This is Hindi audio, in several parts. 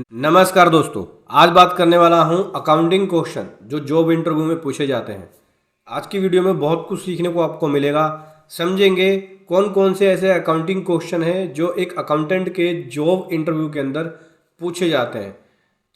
नमस्कार दोस्तों, आज बात करने वाला हूं अकाउंटिंग क्वेश्चन जो जॉब इंटरव्यू में पूछे जाते हैं। आज की वीडियो में बहुत कुछ सीखने को आपको मिलेगा। समझेंगे कौन कौन से ऐसे अकाउंटिंग क्वेश्चन हैं जो एक अकाउंटेंट के जॉब इंटरव्यू के अंदर पूछे जाते हैं।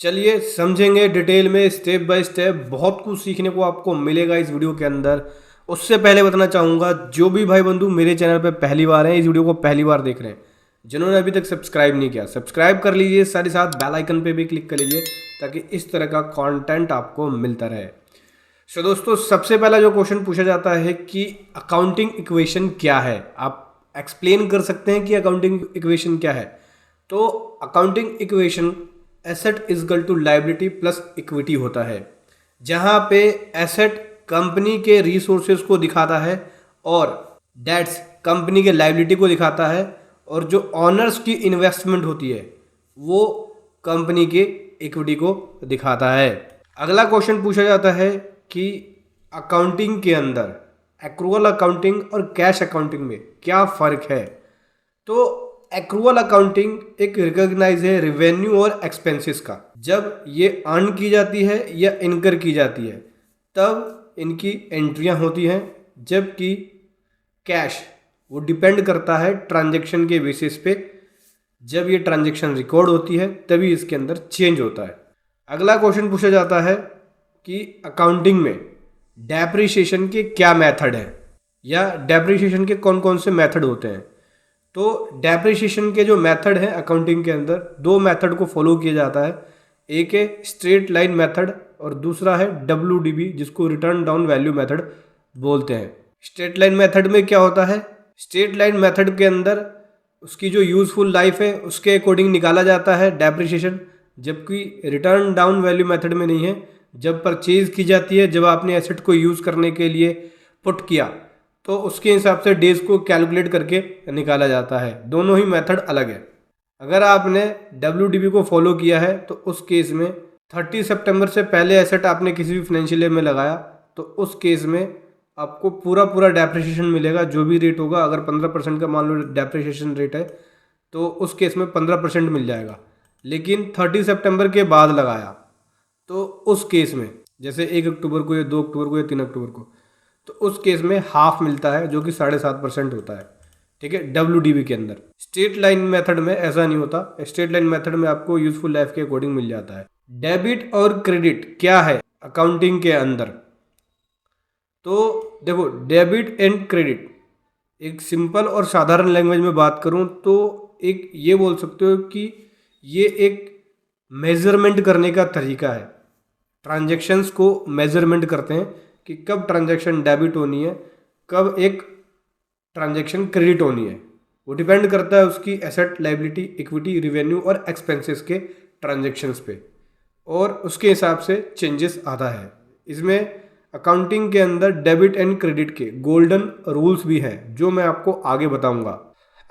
चलिए समझेंगे डिटेल में, स्टेप बाय स्टेप। बहुत कुछ सीखने को आपको मिलेगा इस वीडियो के अंदर। उससे पहले बताना चाहूँगा, जो भी भाई बंधु मेरे चैनल पर पहली बार हैं, इस वीडियो को पहली बार देख रहे हैं, जिन्होंने अभी तक सब्सक्राइब नहीं किया सब्सक्राइब कर लीजिए, साथ ही साथ बेल आइकन पे भी क्लिक कर लीजिए ताकि इस तरह का कंटेंट आपको मिलता रहे। सो दोस्तों, सबसे पहला जो क्वेश्चन पूछा जाता है कि अकाउंटिंग इक्वेशन क्या है। आप एक्सप्लेन कर सकते हैं कि अकाउंटिंग इक्वेशन क्या है। तो accounting equation asset equal to liability plus equity होता है, जहाँ पे एसेट कंपनी के रिसोर्सेज को दिखाता है और डेट्स कंपनी के लायबिलिटी को दिखाता है, और जो ऑनर्स की इन्वेस्टमेंट होती है वो कंपनी के इक्विटी को दिखाता है। अगला क्वेश्चन पूछा जाता है कि अकाउंटिंग के अंदर एक्रूअल अकाउंटिंग और कैश अकाउंटिंग में क्या फ़र्क है। तो एक्रूअल अकाउंटिंग एक रिकॉग्नाइज है रेवेन्यू और एक्सपेंसेस का। जब ये अर्न की जाती है या इनकर की जाती है तब इनकी एंट्रियां होती हैं, जबकि कैश वो डिपेंड करता है ट्रांजैक्शन के बेसिस पे। जब ये ट्रांजैक्शन रिकॉर्ड होती है तभी इसके अंदर चेंज होता है। अगला क्वेश्चन पूछा जाता है कि अकाउंटिंग में डेप्रिसिएशन के क्या मेथड हैं, या डेप्रिसिएशन के कौन कौन से मेथड होते हैं। तो डेप्रिसिएशन के जो मेथड हैं अकाउंटिंग के अंदर, दो मेथड को फॉलो किया जाता है। एक है स्ट्रेट लाइन मेथड और दूसरा है WDV, जिसको रिटर्न डाउन वैल्यू मेथड बोलते हैं। स्ट्रेट लाइन मेथड में क्या होता है, स्ट्रेट लाइन मेथड के अंदर उसकी जो यूज़फुल लाइफ है उसके अकॉर्डिंग निकाला जाता है डेप्रिसिएशन, जबकि रिटर्न डाउन वैल्यू मेथड में नहीं है। जब परचेज की जाती है, जब आपने एसेट को यूज़ करने के लिए पुट किया, तो उसके हिसाब से डेज को कैलकुलेट करके निकाला जाता है। दोनों ही मेथड अलग है। अगर आपने WDV को फॉलो किया है तो उस केस में 30 सितंबर से पहले एसेट आपने किसी भी फाइनेंशियल ईयर में लगाया तो उस केस में आपको पूरा डेप्रिसिएशन मिलेगा, जो भी रेट होगा। अगर 15% का मान लो डेप्रिसिएशन रेट है तो उस केस में 15% मिल जाएगा। लेकिन 30 सितंबर के बाद लगाया तो उस केस में, जैसे 1 अक्टूबर को या 2 अक्टूबर को या 3 अक्टूबर को, तो उस केस में हाफ मिलता है, जो कि 7.5% होता है। ठीक है, WDV के अंदर। स्ट्रेट लाइन मेथड में ऐसा नहीं होता। स्ट्रेट लाइन मेथड में आपको यूजफुल लाइफ के अकॉर्डिंग मिल जाता है। डेबिट और क्रेडिट क्या है अकाउंटिंग के अंदर। तो देखो, डेबिट एंड क्रेडिट, एक सिंपल और साधारण लैंग्वेज में बात करूं तो एक ये बोल सकते हो कि ये एक मेजरमेंट करने का तरीका है। ट्रांजैक्शंस को मेजरमेंट करते हैं कि कब ट्रांजैक्शन डेबिट होनी है, कब एक ट्रांजैक्शन क्रेडिट होनी है। वो डिपेंड करता है उसकी एसेट, लायबिलिटी, इक्विटी, रिवेन्यू और एक्सपेंसेस के ट्रांजैक्शंस पे, और उसके हिसाब से चेंजेस आता है। इसमें अकाउंटिंग के अंदर डेबिट एंड क्रेडिट के गोल्डन रूल्स भी हैं, जो मैं आपको आगे बताऊंगा।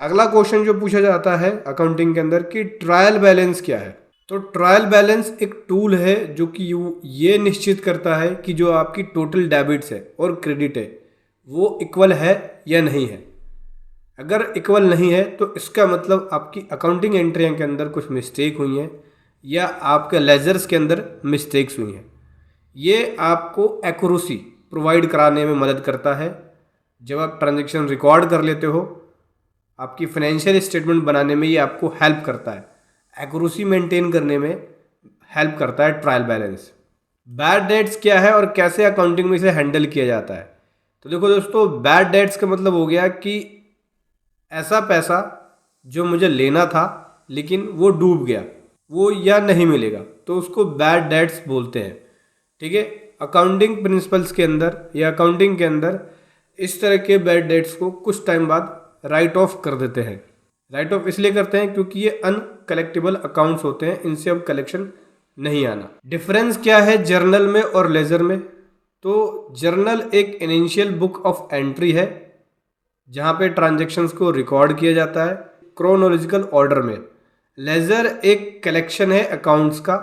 अगला क्वेश्चन जो पूछा जाता है अकाउंटिंग के अंदर कि ट्रायल बैलेंस क्या है। तो ट्रायल बैलेंस एक टूल है जो कि ये निश्चित करता है कि जो आपकी टोटल डेबिट्स है और क्रेडिट है वो इक्वल है या नहीं है। अगर इक्वल नहीं है तो इसका मतलब आपकी अकाउंटिंग एंट्रियों के अंदर कुछ मिस्टेक हुई हैं या आपके लेजर्स के अंदर मिस्टेक्स हुई हैं। ये आपको एक्यूरेसी प्रोवाइड कराने में मदद करता है। जब आप ट्रांजैक्शन रिकॉर्ड कर लेते हो, आपकी फाइनेंशियल स्टेटमेंट बनाने में ये आपको हेल्प करता है, एक्यूरेसी मेंटेन करने में हेल्प करता है ट्रायल बैलेंस। बैड डेट्स क्या है और कैसे अकाउंटिंग में इसे हैंडल किया जाता है। तो देखो दोस्तों, बैड डेट्स का मतलब हो गया कि ऐसा पैसा जो मुझे लेना था लेकिन वो डूब गया, वो या नहीं मिलेगा, तो उसको बैड डेट्स बोलते हैं। ठीक है, अकाउंटिंग प्रिंसिपल्स के अंदर या अकाउंटिंग के अंदर इस तरह के बैड डेट्स को कुछ टाइम बाद राइट ऑफ कर देते हैं। राइट ऑफ इसलिए करते हैं क्योंकि ये अनकलेक्टेबल अकाउंट्स होते हैं, इनसे अब कलेक्शन नहीं आना। डिफरेंस क्या है जर्नल में और लेजर में। तो जर्नल एक इनिशियल बुक ऑफ एंट्री है जहाँ पे ट्रांजैक्शंस को रिकॉर्ड किया जाता है क्रोनोलॉजिकल ऑर्डर में। लेजर एक कलेक्शन है अकाउंट्स का,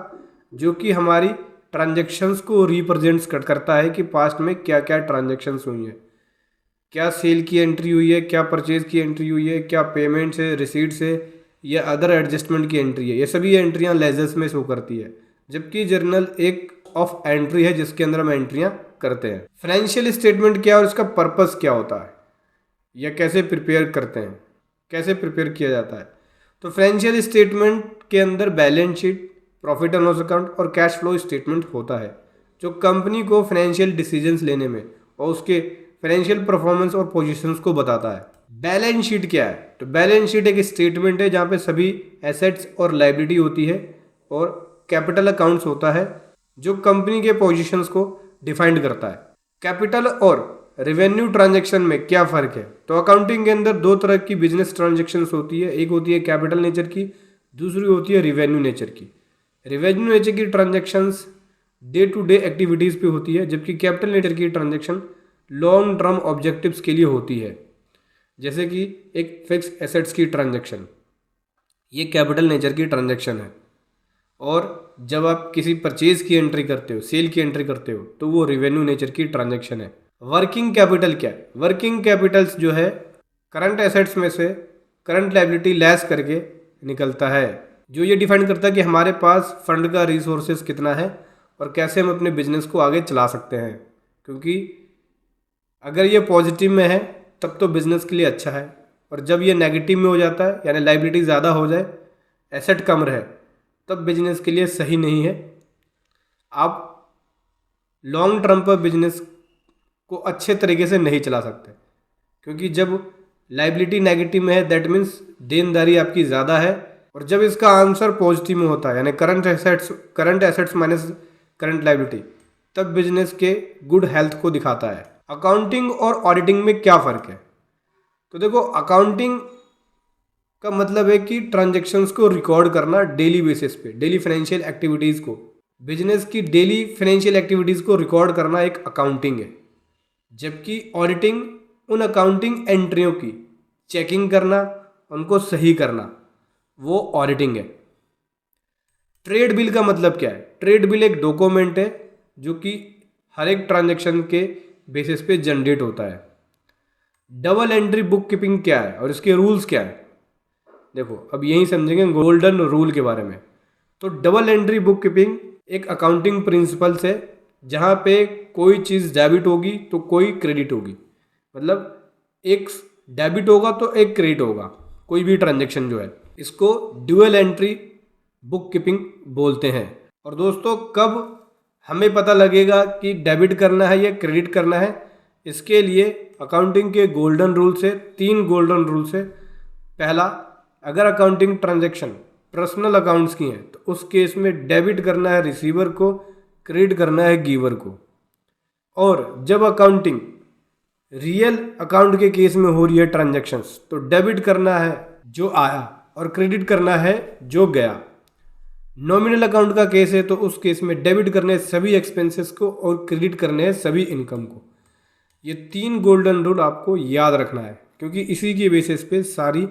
जो कि हमारी ट्रांजैक्शंस को रिप्रेजेंट्स करता है कि पास्ट में क्या क्या ट्रांजैक्शंस हुई हैं, क्या सेल की एंट्री हुई है, क्या परचेज की एंट्री हुई है, क्या पेमेंट्स है, रिसीट्स है, या अदर एडजस्टमेंट की एंट्री है, ये सभी एंट्रियां लेजर्स में शो करती है, जबकि जर्नल एक ऑफ एंट्री है जिसके अंदर हम एंट्रियां करते हैं। फाइनेंशियल स्टेटमेंट क्या है और इसका पर्पस क्या होता है या कैसे प्रिपेयर करते हैं, कैसे प्रिपेयर किया जाता है। तो फाइनेंशियल स्टेटमेंट के अंदर balance sheet, profit and loss account और कैश फ्लो स्टेटमेंट होता है, जो कंपनी को फाइनेंशियल डिसीजंस लेने में और उसके फाइनेंशियल परफॉर्मेंस और पोजीशंस को बताता है। बैलेंस शीट क्या है? तो बैलेंस शीट एक स्टेटमेंट है जहाँ पे सभी एसेट्स और लायबिलिटी होती है और कैपिटल अकाउंट्स होता है जो कंपनी के पोजीशंस को डिफाइंड करता है। कैपिटल और रेवेन्यू ट्रांजैक्शन में क्या फ़र्क है? तो अकाउंटिंग के अंदर दो तरह की बिजनेस ट्रांजैक्शंस होती है, एक होती है कैपिटल नेचर की, दूसरी होती है रेवेन्यू नेचर की। रेवेन्यू नेचर की transactions day to day activities पे होती है, जबकि कैपिटल नेचर की ट्रांजैक्शन लॉन्ग टर्म ऑब्जेक्टिव्स के लिए होती है, जैसे कि एक फिक्स एसेट्स की ट्रांजैक्शन, ये कैपिटल नेचर की ट्रांजैक्शन है। और जब आप किसी परचेज की एंट्री करते हो, सेल की एंट्री करते हो, तो वो रेवेन्यू नेचर की ट्रांजैक्शन है। वर्किंग कैपिटल क्या है? वर्किंग कैपिटल्स जो है करंट एसेट्स में से करंट लायबिलिटी लेस करके निकलता है, जो ये डिफाइन करता है कि हमारे पास फंड का रिसोर्सेज कितना है और कैसे हम अपने बिजनेस को आगे चला सकते हैं। क्योंकि अगर ये पॉजिटिव में है तब तो बिजनेस के लिए अच्छा है, और जब ये नेगेटिव में हो जाता है यानी लायबिलिटी ज़्यादा हो जाए, एसेट कम रहे, तब बिजनेस के लिए सही नहीं है। आप लॉन्ग टर्म पर बिजनेस को अच्छे तरीके से नहीं चला सकते, क्योंकि जब लायबिलिटी नेगेटिव में है दैट मीन्स देनदारी आपकी ज़्यादा है, और जब इसका आंसर पॉजिटिव में होता है यानी current assets minus current liability, तब बिजनेस के गुड हेल्थ को दिखाता है। अकाउंटिंग और ऑडिटिंग में क्या फ़र्क है? तो देखो, अकाउंटिंग का मतलब है कि ट्रांजैक्शंस को रिकॉर्ड करना डेली बेसिस पे, डेली फाइनेंशियल एक्टिविटीज़ को, बिजनेस की डेली फाइनेंशियल एक्टिविटीज़ को रिकॉर्ड करना एक अकाउंटिंग है। जबकि ऑडिटिंग उन अकाउंटिंग एंट्रियों की चेकिंग करना, उनको सही करना, वो ऑडिटिंग है। ट्रेड बिल का मतलब क्या है? ट्रेड बिल एक डॉक्यूमेंट है जो कि हर एक ट्रांजैक्शन के बेसिस पे जनरेट होता है। डबल एंट्री बुक कीपिंग क्या है और इसके रूल्स क्या है? देखो, अब यही समझेंगे गोल्डन रूल के बारे में। तो डबल एंट्री बुक कीपिंग एक अकाउंटिंग प्रिंसिपल्स है जहाँ पे कोई चीज़ डेबिट होगी तो कोई क्रेडिट होगी, मतलब एक डेबिट होगा तो एक क्रेडिट होगा, कोई भी ट्रांजैक्शन जो है, इसको ड्यूअल एंट्री बुक कीपिंग बोलते हैं। और दोस्तों, कब हमें पता लगेगा कि डेबिट करना है या क्रेडिट करना है? इसके लिए अकाउंटिंग के गोल्डन रूल से, 3 गोल्डन रूल से। पहला, अगर अकाउंटिंग ट्रांजैक्शन पर्सनल अकाउंट्स की हैं तो उस केस में डेबिट करना है रिसीवर को, क्रेडिट करना है गिवर को। और जब अकाउंटिंग रियल अकाउंट के केस में हो रही है ट्रांजैक्शंस, तो डेबिट करना है जो आया और क्रेडिट करना है जो गया। नॉमिनल अकाउंट का केस है तो उस केस में डेबिट करने हैं सभी एक्सपेंसेस को और क्रेडिट करने हैं सभी इनकम को। ये 3 गोल्डन रूल आपको याद रखना है, क्योंकि इसी की बेसिस पे सारी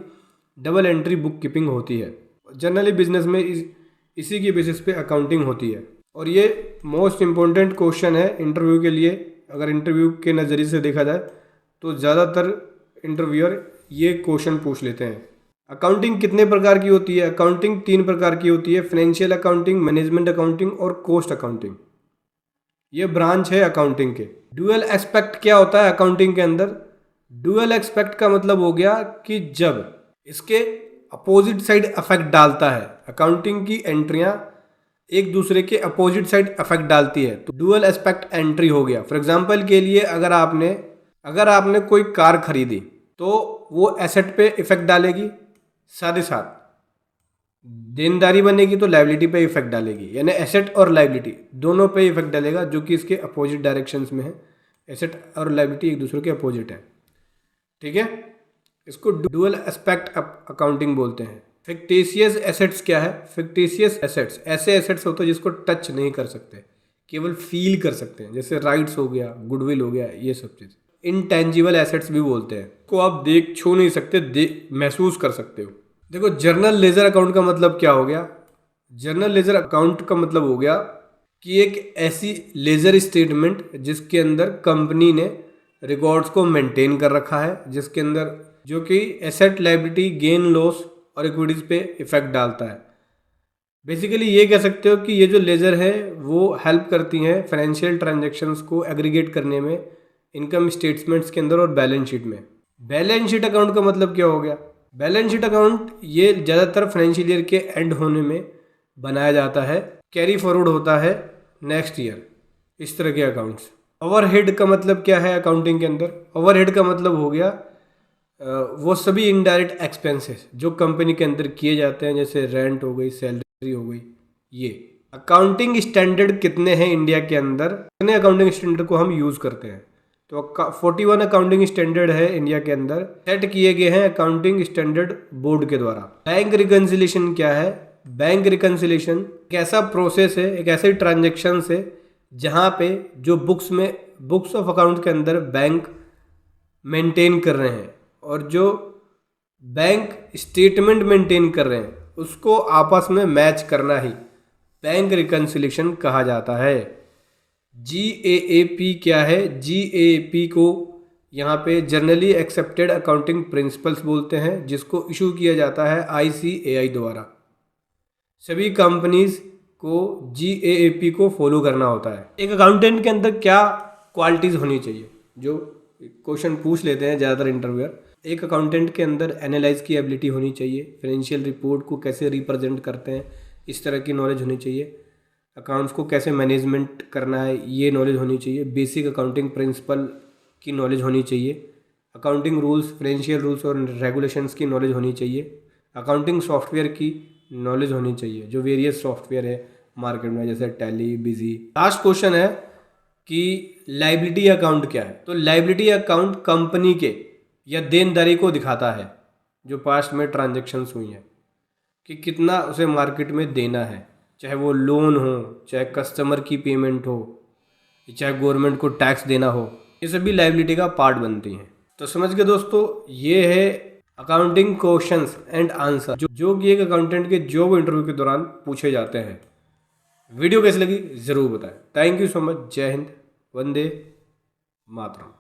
डबल एंट्री बुक कीपिंग होती है। जनरली बिजनेस में इसी की बेसिस पे अकाउंटिंग होती है। और ये मोस्ट इम्पोर्टेंट क्वेश्चन है इंटरव्यू के लिए। अगर इंटरव्यू के नज़रिए से देखा जाए तो ज़्यादातर इंटरव्यूअर ये क्वेश्चन पूछ लेते हैं। अकाउंटिंग कितने प्रकार की होती है? अकाउंटिंग 3 प्रकार की होती है, फाइनेंशियल अकाउंटिंग, मैनेजमेंट अकाउंटिंग और कॉस्ट अकाउंटिंग। ये ब्रांच है अकाउंटिंग के। ड्यूअल एस्पेक्ट क्या होता है अकाउंटिंग के अंदर? ड्यूअल एस्पेक्ट का मतलब हो गया कि जब इसके अपोजिट साइड इफेक्ट डालता है, अकाउंटिंग की एंट्रियां एक दूसरे के अपोजिट साइड इफेक्ट डालती है, तो ड्यूअल एस्पेक्ट एंट्री हो गया। फॉर एग्जांपल के लिए, अगर आपने कोई कार खरीदी तो वो एसेट पे इफेक्ट डालेगी, साथ ही साथ देनदारी बनेगी तो लायबिलिटी पे इफेक्ट डालेगी, यानी एसेट और लायबिलिटी दोनों पे इफेक्ट डालेगा, जो कि इसके अपोजिट डायरेक्शंस में है। एसेट और लायबिलिटी एक दूसरे के अपोजिट है, ठीक है। इसको ड्यूअल एस्पेक्ट अकाउंटिंग बोलते हैं। फिक्टिशियस एसेट्स क्या है? फिक्टिशियस एसेट्स ऐसे एसेट्स होते हैं जिसको टच नहीं कर सकते, केवल फील कर सकते हैं, जैसे राइट्स हो गया, गुडविल हो गया, ये सब चीज़। इनटेंजिबल एसेट्स भी बोलते हैं, को आप देख छू नहीं सकते, महसूस कर सकते हो। देखो, जर्नल लेजर अकाउंट का मतलब क्या हो गया? जर्नल लेजर अकाउंट का मतलब हो गया कि एक ऐसी लेजर स्टेटमेंट जिसके अंदर कंपनी ने रिकॉर्ड्स को मेंटेन कर रखा है, जिसके अंदर जो कि एसेट, लायबिलिटी, गेन, लॉस और इक्विटीज़ पे इफ़ेक्ट डालता है। बेसिकली ये कह सकते हो कि ये जो लेजर है वो हेल्प करती हैं फाइनेंशियल ट्रांजैक्शंस को एग्रीगेट करने में इनकम स्टेटमेंट्स के अंदर और बैलेंस शीट में। बैलेंस शीट अकाउंट का मतलब क्या हो गया? बैलेंस शीट अकाउंट ये ज़्यादातर फाइनेंशियल ईयर के एंड होने में बनाया जाता है, कैरी फॉरवर्ड होता है नेक्स्ट ईयर, इस तरह के अकाउंट्स। ओवरहेड का मतलब क्या है अकाउंटिंग के अंदर? ओवरहेड का मतलब हो गया वो सभी इनडायरेक्ट एक्सपेंसेस जो कंपनी के अंदर किए जाते हैं, जैसे रेंट हो गई, सैलरी हो गई। ये अकाउंटिंग स्टैंडर्ड कितने हैं इंडिया के अंदर, कितने अकाउंटिंग स्टैंडर्ड को हम यूज़ करते हैं? तो 41 अकाउंटिंग स्टैंडर्ड है इंडिया के अंदर, सेट किए गए हैं अकाउंटिंग स्टैंडर्ड बोर्ड के द्वारा। बैंक रिकन्सिलेशन क्या है? बैंक रिकन्सिलेशन एक ऐसा प्रोसेस है, एक ऐसे ट्रांजेक्शन है जहाँ पे जो बुक्स ऑफ अकाउंट के अंदर बैंक मेंटेन कर रहे हैं और जो बैंक स्टेटमेंट मेंटेन कर रहे हैं उसको आपस में मैच करना ही बैंक रिकन्सिलेशन कहा जाता है। GAAP क्या है? GAAP को यहाँ पे जनरली एक्सेप्टेड अकाउंटिंग प्रिंसिपल्स बोलते हैं, जिसको इशू किया जाता है ICAI द्वारा। सभी कंपनीज को GAAP को फॉलो करना होता है। एक अकाउंटेंट के अंदर क्या क्वालिटीज़ होनी चाहिए, जो क्वेश्चन पूछ लेते हैं ज़्यादातर इंटरव्यूअर। एक अकाउंटेंट के अंदर एनालाइज की एबिलिटी होनी चाहिए, फाइनेंशियल रिपोर्ट को कैसे रिप्रेजेंट करते हैं इस तरह की नॉलेज होनी चाहिए, अकाउंट्स को कैसे मैनेजमेंट करना है ये नॉलेज होनी चाहिए, बेसिक अकाउंटिंग प्रिंसिपल की नॉलेज होनी चाहिए, अकाउंटिंग रूल्स, फाइनेंशियल रूल्स और रेगुलेशंस की नॉलेज होनी चाहिए, अकाउंटिंग सॉफ्टवेयर की नॉलेज होनी चाहिए, जो वेरियस सॉफ्टवेयर है मार्केट में जैसे टैली, बिजी। लास्ट क्वेश्चन है कि लायबिलिटी अकाउंट क्या है? तो लायबिलिटी अकाउंट कंपनी के या देनदारी को दिखाता है जो पास्ट में ट्रांजैक्शंस हुई हैं, कि कितना उसे मार्केट में देना है, चाहे वो लोन हो, चाहे कस्टमर की पेमेंट हो, चाहे गवर्नमेंट को टैक्स देना हो, ये सभी लायबिलिटी का पार्ट बनती हैं। तो समझ गए दोस्तों, ये है अकाउंटिंग क्वेश्चंस एंड आंसर जो कि एक अकाउंटेंट के जॉब इंटरव्यू के दौरान पूछे जाते हैं। वीडियो कैसी लगी ज़रूर बताएं। Thank you so much. जय हिंद, वंदे मातरम।